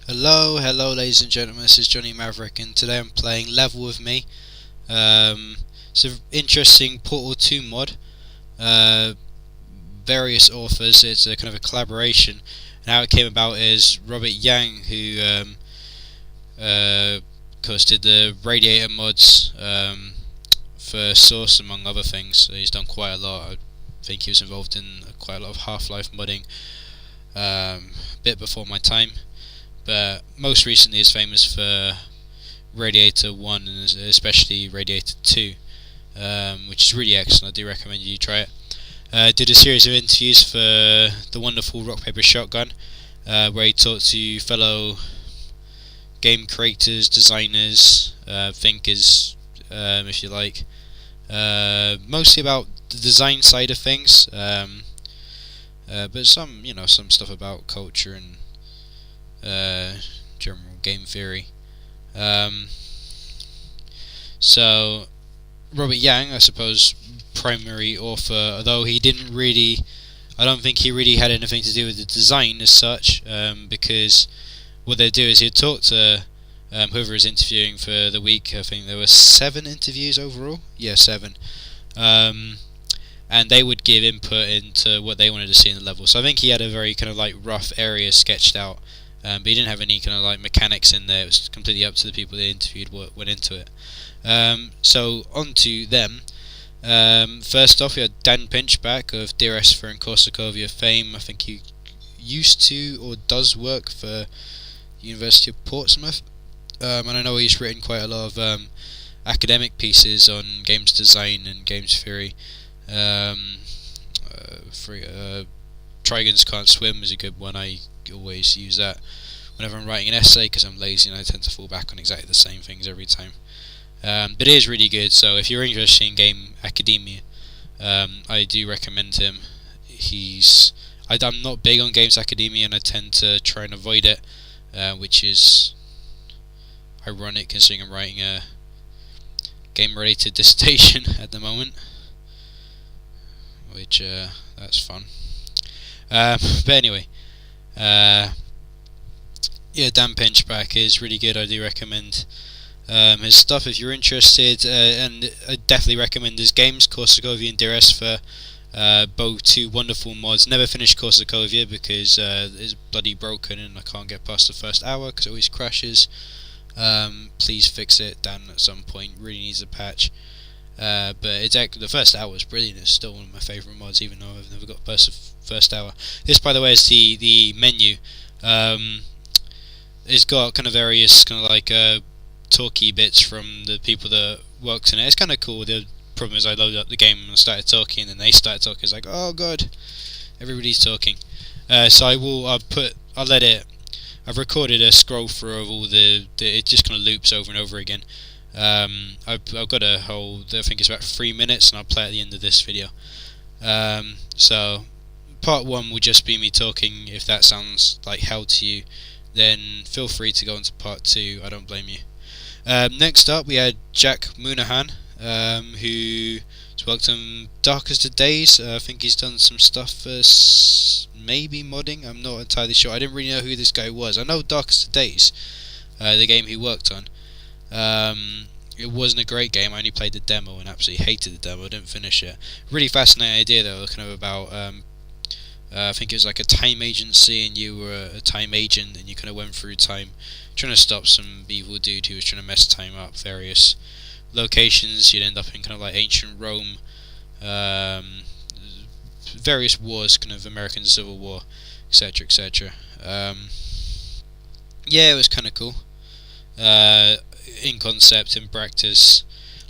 Hello, ladies and gentlemen. This is JohnnyMaverik, and today I'm playing Level with Me. It's an interesting Portal 2 mod. Uh, Various authors. It's a kind of a collaboration, and how it came about is Robert Yang, who of course did the Radiator mods for Source, among other things. So he's done quite a lot. I think he was involved in quite a lot of Half-Life modding, a bit before my time. But most recently is famous for Radiator 1 and especially Radiator 2, which is really excellent. I do recommend you try it. Did a series of interviews for the wonderful Rock Paper Shotgun, where he talked to fellow game creators, designers, thinkers, if you like, mostly about the design side of things, but some stuff about culture and general game theory. So Robert Yang, I suppose, primary author, although he didn't really, I don't think he really had anything to do with the design as such, because what they do is he'd talk to whoever is interviewing for the week. I think there were 7 interviews overall. Yeah, 7. And they would give input into what they wanted to see in the level. So I think he had a very kind of like rough area sketched out. But he didn't have any kind of like mechanics in there. It was completely up to the people they interviewed what went into it. So on to them. First off, we had Dan Pinchback of Dear Esther and Corsakovia fame. I think he used to or does work for University of Portsmouth. And I know he's written quite a lot of academic pieces on games design and games theory. Trigons Can't Swim is a good one. I always use that whenever I'm writing an essay because I'm lazy and I tend to fall back on exactly the same things every time. But it is really good, so if you're interested in game academia, I do recommend him. I'm not big on games academia and I tend to try and avoid it, which is ironic considering I'm writing a game related dissertation at the moment, which that's fun. But anyway, Dan Pinchback is really good. I do recommend his stuff if you're interested, and I definitely recommend his games, Corsakovia and Dear Esther, both 2 wonderful mods. Never finished Corsakovia because it's bloody broken and I can't get past the first hour because it always crashes. Please fix it, Dan, at some point. Really needs a patch. But the first hour is brilliant. It's still one of my favourite mods, even though I've never got past the first hour. This, by the way, is the menu. It's got kind of various kind of like talky bits from the people that worked in it. It's kind of cool. The problem is I loaded up the game and started talking, and then they started talking. It's like, oh god, everybody's talking. So I'll let it. I've recorded a scroll through of all it just kind of loops over and over again. I've got a whole, I think it's about 3 minutes, and I'll play at the end of this video. So part 1 will just be me talking. If that sounds like hell to you, then feel free to go into part 2. I don't blame you. Next up, we had Jack Moonahan, who's worked on Darkest of Days. I think he's done some stuff for maybe modding. I'm not entirely sure. I didn't really know who this guy was. I know Darkest of Days, the game he worked on. It wasn't a great game. I only played the demo and absolutely hated the demo. I didn't finish it. Really fascinating idea though, kind of about I think it was like a time agency, and you were a time agent, and you kind of went through time trying to stop some evil dude who was trying to mess time up. Various locations. You'd end up in kind of like ancient Rome, various wars, kind of American Civil War, etc., etc. Yeah, it was kind of cool. In concept, in practice,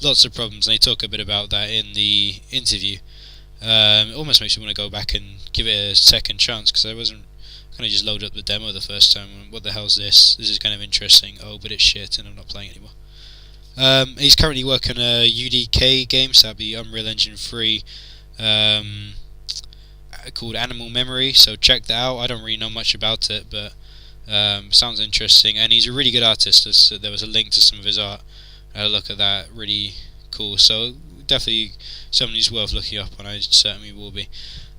lots of problems, and they talk a bit about that in the interview. It almost makes me want to go back and give it a second chance, because I wasn't kind of just loaded up the demo the first time. What the hell's this? This is kind of interesting. Oh, but it's shit, and I'm not playing it anymore. He's currently working on a UDK game, so that'd be Unreal Engine 3, called Animal Memory. So check that out. I don't really know much about it, but sounds interesting, and he's a really good artist. There was a link to some of his art. I had a look at that. Really cool. So definitely someone who's worth looking up, and I certainly will be.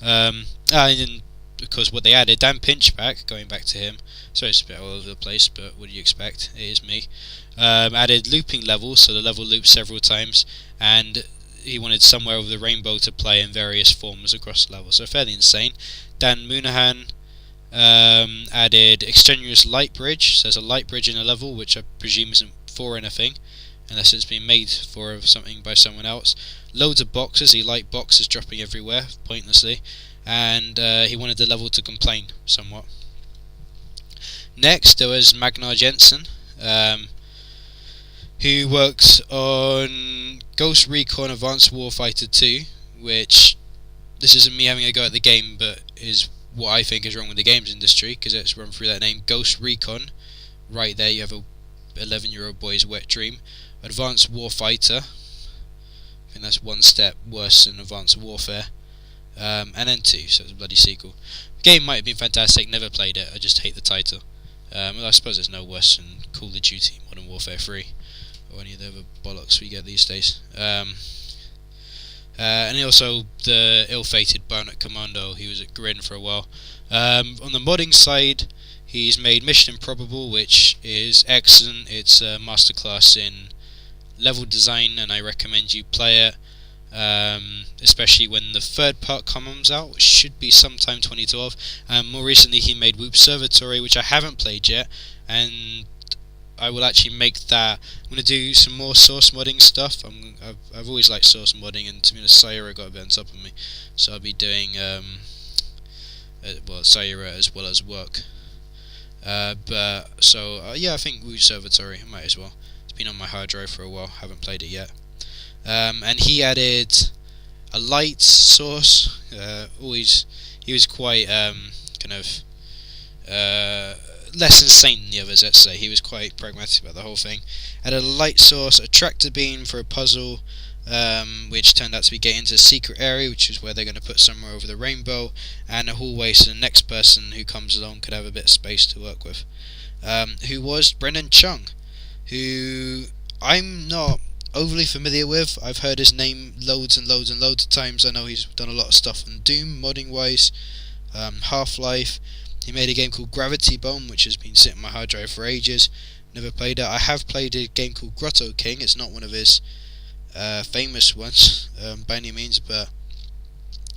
And then because what they added, Dan Pinchback, going back to him, sorry it's a bit all over the place, but what do you expect? It is me. Added looping levels, so the level loops several times, and he wanted Somewhere Over the Rainbow to play in various forms across the level, so fairly insane. Dan Moonahan added Extenuous Light Bridge, so there's a light bridge in a level, which I presume isn't for anything, unless it's been made for something by someone else. Loads of boxes, he liked boxes dropping everywhere, pointlessly, and he wanted the level to complain somewhat. Next, there was Magnar Jensen, who works on Ghost Recon Advanced Warfighter 2, which, this isn't me having a go at the game, but is what I think is wrong with the games industry, because it's run through that name, Ghost Recon. Right there you have a 11-year-old boy's wet dream. Advanced Warfighter, I think that's one step worse than Advanced Warfare, and then 2, so it's a bloody sequel. The game might have been fantastic, never played it, I just hate the title. Well, I suppose it's no worse than Call of Duty Modern Warfare 3, or any of the other bollocks we get these days. And also the ill-fated Bionic Commando, he was at Grin for a while. On the modding side, he's made Mission Improbable, which is excellent. It's a masterclass in level design, and I recommend you play it, especially when the third part comes out, which should be sometime 2012. More recently he made Woobservatory, which I haven't played yet, and I will actually make that. I'm going to do some more source modding stuff. I've always liked source modding, and to be honest, Sayura got a bit on top of me, so I'll be doing Sayura as well as work. Yeah, I think Woobservatory, I might as well. It's been on my hard drive for a while, haven't played it yet. And he added a light source. He was quite less insane than the others, let's say. He was quite pragmatic about the whole thing. Added a light source, a tractor beam for a puzzle, which turned out to be getting into a secret area, which is where they're going to put Somewhere Over the Rainbow, and a hallway so the next person who comes along could have a bit of space to work with. Who was Brendan Chung, who I'm not overly familiar with. I've heard his name loads and loads and loads of times. I know he's done a lot of stuff on Doom, modding wise, Half-Life. He made a game called Gravity Bone, which has been sitting on my hard drive for ages. Never played it. I have played a game called Grotto King. It's not one of his famous ones by any means, but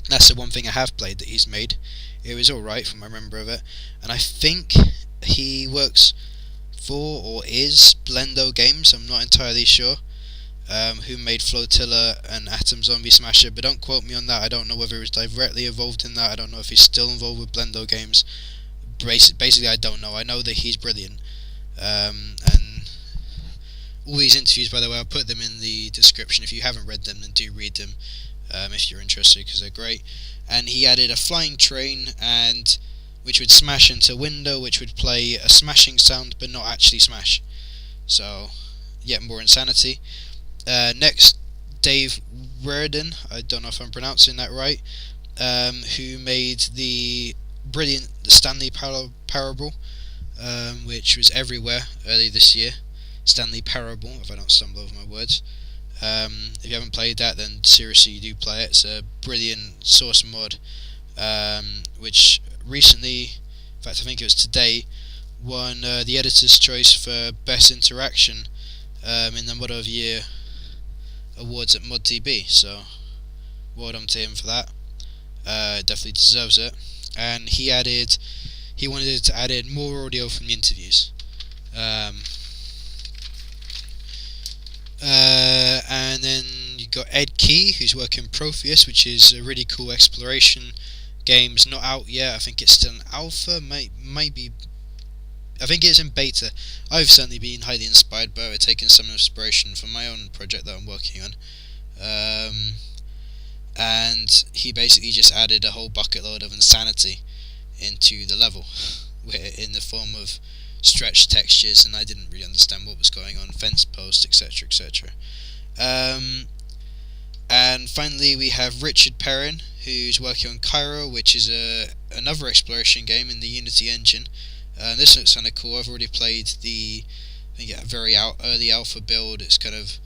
that's the one thing I have played that he's made. It was alright from my remember of it. And I think he works for, or is, Blendo Games, I'm not entirely sure, who made Flotilla and Atom Zombie Smasher, but don't quote me on that. I don't know whether he was directly involved in that. I don't know if he's still involved with Blendo Games. Basically, I don't know. I know that he's brilliant. And all these interviews, by the way, I'll put them in the description. If you haven't read them, then do read them if you're interested, because they're great. And he added a flying train, and which would smash into a window, which would play a smashing sound, but not actually smash. So, yet more insanity. Next, Dave Reardon, I don't know if I'm pronouncing that right, who made the brilliant Stanley Parable, which was everywhere early this year. Stanley Parable, if I don't stumble over my words. If you haven't played that, then seriously, you do play it. It's a brilliant source mod, which recently, in fact I think it was today, won the Editor's Choice for Best Interaction in the Mod of the Year awards at ModTB, so well done to him for that. Definitely deserves it. And he wanted to add in more audio from the interviews. And then you got Ed Key, who's working Protheus, which is a really cool exploration game. It's not out yet. I think it's still in alpha. Might be. I think it's in beta. I've certainly been highly inspired by it, taking some inspiration from my own project that I'm working on. And he basically just added a whole bucket load of insanity into the level, in the form of stretched textures, and I didn't really understand what was going on, fence posts, etc, etc. And finally we have Richard Perrin, who's working on Cairo, which is another exploration game in the Unity engine. This looks kind of cool. I've already played the very early alpha build. It's kind of,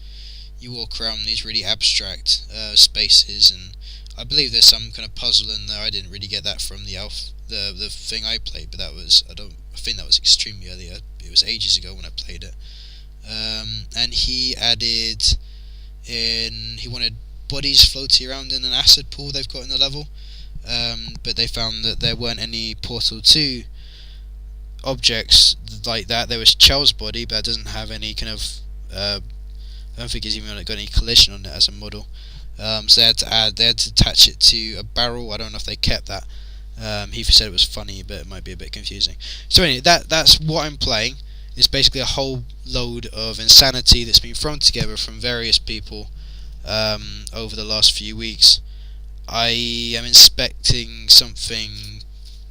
you walk around these really abstract spaces, and I believe there's some kind of puzzle in there. I didn't really get that from the thing I played, but I think that was extremely early. It was ages ago when I played it. And he added in. He wanted bodies floating around in an acid pool they've got in the level. But they found that there weren't any Portal 2 objects like that. There was Chell's body, but it doesn't have any kind of. I don't think it's even got any collision on it as a model. So they had to attach it to a barrel. I don't know if they kept that. He said it was funny, but it might be a bit confusing. So anyway, that's what I'm playing. It's basically a whole load of insanity that's been thrown together from various people over the last few weeks. I am expecting something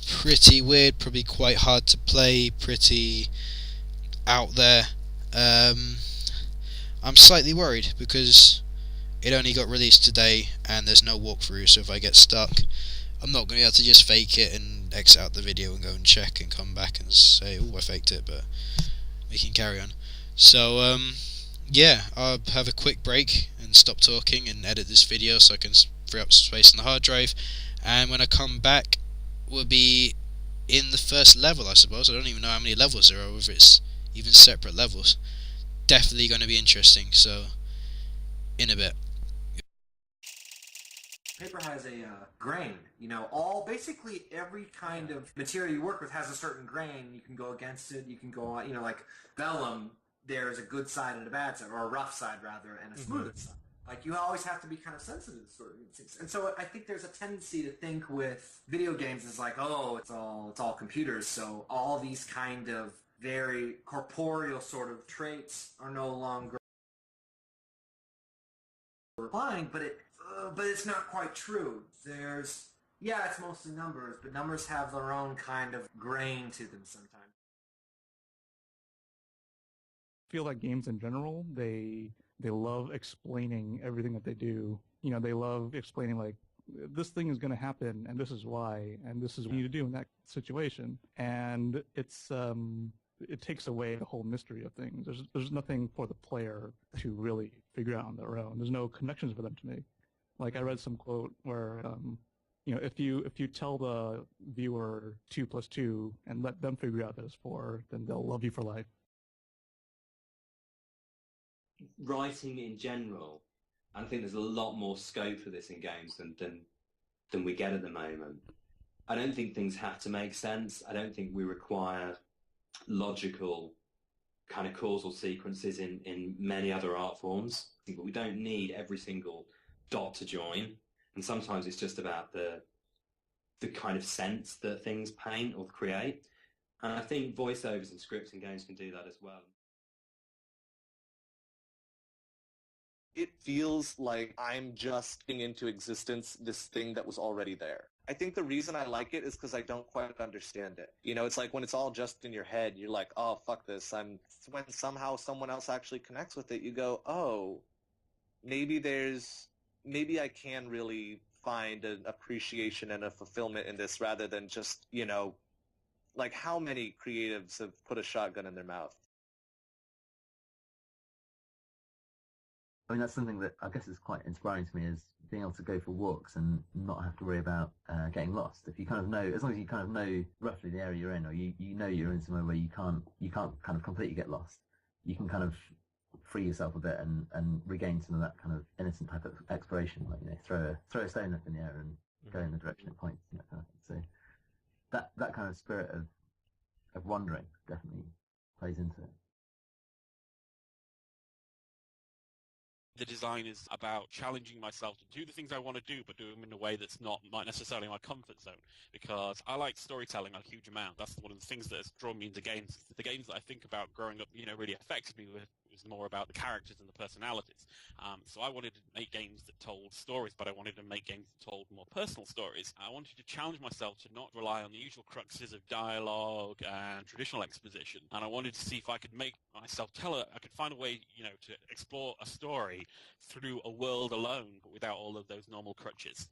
pretty weird, probably quite hard to play, pretty out there. I'm slightly worried because it only got released today and there's no walkthrough, so if I get stuck, I'm not going to be able to just fake it and exit out the video and go and check and come back and say, oh, I faked it, but we can carry on. So, yeah, I'll have a quick break and stop talking and edit this video so I can free up space on the hard drive, and when I come back, we'll be in the first level, I suppose. I don't even know how many levels there are, whether it's even separate levels. Definitely going to be interesting, so in a bit. Paper has a grain. Basically every kind of material you work with has a certain grain. You can go against it. You can go on, like vellum. There's a good side and a bad side, or a rough side rather, and a smooth side. Like you always have to be kind of sensitive to sort of things. And so I think there's a tendency to think with video games is like, oh, it's all computers. So all these kind of very corporeal sort of traits are no longer applying, but it's not quite true. It's mostly numbers, but numbers have their own kind of grain to them sometimes. I feel like games in general, they love explaining everything that they do. They love explaining like this thing is going to happen and this is why and this is what you need to do in that situation. And it takes away the whole mystery of things. There's nothing for the player to really figure out on their own. There's no connections for them to make. Like I read some quote where if you tell the viewer 2 + 2 and let them figure out that it's 4, then they'll love you for life. Writing in general, I think there's a lot more scope for this in games than we get at the moment. I don't think things have to make sense. I don't think we require logical kind of causal sequences in many other art forms. But we don't need every single dot to join. And sometimes it's just about the kind of sense that things paint or create. And I think voiceovers and scripts in games can do that as well. It feels like I'm just putting into existence this thing that was already there. I think the reason I like it is because I don't quite understand it. It's like when it's all just in your head, you're like, oh, fuck this. When somehow someone else actually connects with it, you go, oh, maybe I can really find an appreciation and a fulfillment in this rather than just, like how many creatives have put a shotgun in their mouth? I mean, that's something that I guess is quite inspiring to me, is being able to go for walks and not have to worry about getting lost. If you kind of know, as long as you kind of know roughly the area you're in, or you know you're in somewhere where you can't kind of completely get lost, you can kind of free yourself a bit and regain some of that kind of innocent type of exploration, like throw a stone up in the air and go in the direction it points, kind of thing. So that kind of spirit of wandering definitely plays into it. The design is about challenging myself to do the things I want to do, but do them in a way that's not necessarily my comfort zone. Because I like storytelling a huge amount. That's one of the things that has drawn me into games. The games that I think about growing up, really affected me was more about the characters and the personalities. So I wanted to make games that told stories, but I wanted to make games that told more personal stories. I wanted to challenge myself to not rely on the usual cruxes of dialogue and traditional exposition. And I wanted to see if I could make myself I could find a way, to explore a story through a world alone, but without all of those normal crutches.